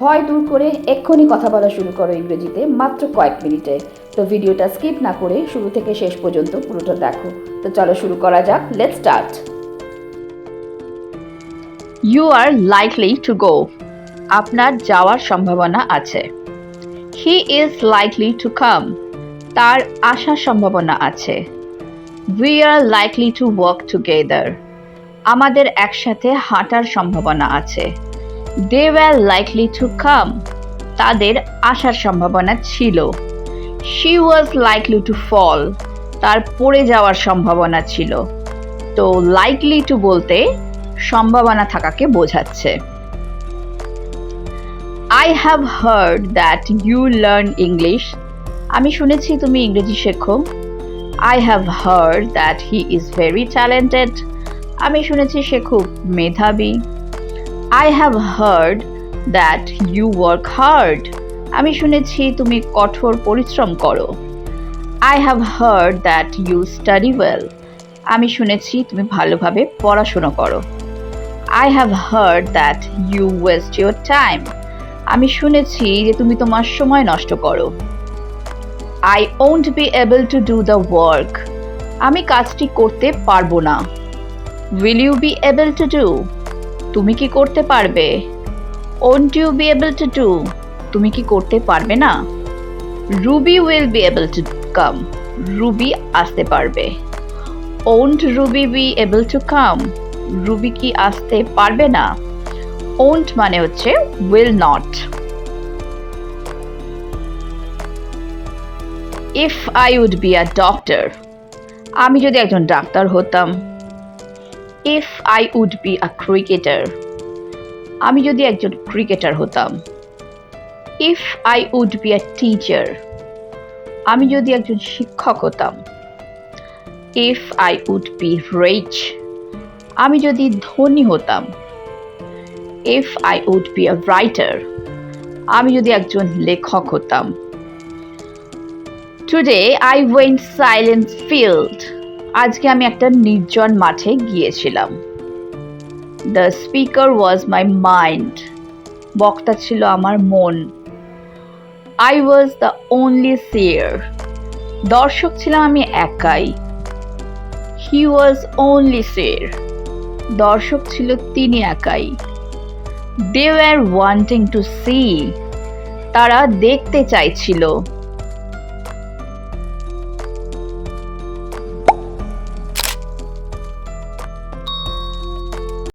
ভয় দূর করে এক্ষুনি কথা বলা শুরু করো ইংরেজিতে মাত্র কয়েক মিনিটে। তো ভিডিওটা স্কিপ না করে শুরু থেকে শেষ পর্যন্ত পুরোটা দেখো। তো চলো শুরু করা যাক, let's start. You are likely to go. আপনার যাওয়ার সম্ভাবনা আছে। He is likely to come. তার আসার সম্ভাবনা আছে। We are likely to walk together. আমাদের একসাথে হাঁটার সম্ভাবনা আছে। They were likely to come. তাদের আসার সম্ভাবনা ছিল। She was likely to fall. তার পড়ে যাওয়ার সম্ভাবনা ছিল। তো likely to বলতে সম্ভাবনা থাকাকে বোঝাচ্ছে। I have heard that you learn English. আমি শুনেছি তুমি ইংরেজি শেখো। I have heard that he is very talented. আমি শুনেছি সে খুব মেধাবী। I have heard that you work hard. আমি শুনেছি তুমি কঠোর পরিশ্রম করো। I have heard that you study well. আমি শুনেছি তুমি ভালোভাবে পড়াশোনা করো। I have heard that you waste your time. আমি শুনেছি যে তুমি তোমার সময় নষ্ট করো। I won't be able to do the work. আমি কাজটি করতে পারবো না। Will you be able to do? তুমি কি করতে পারবে? Won't you be able to do? তুমি কি করতে পারবে না? Ruby will be able to come. Ruby আসতে পারবে। Won't Ruby be able to come? Ruby কি আসতে পারবে না? Won't মানে হচ্ছে will not. If I would be a doctor. আমি যদি একজন ডাক্তার হতাম। If I would be a cricketer. আমি যদি একজন ক্রিকেটার হতাম। If I would be a teacher. আমি যদি একজন শিক্ষক হতাম। If I would be rich. আমি যদি ধনী হতাম। If I would be a writer. আমি যদি একজন লেখক হতাম। Today I went silent field. আজকে আমি একটা নির্জন মাঠে গিয়েছিলাম। The speaker was my mind. বক্তা ছিল আমার মন। I was the only seer. দর্শক ছিলাম আমি একাই। He was only seer. দর্শক ছিল তিনি একাই। They were wanting to see. তারা দেখতে চাইছিল।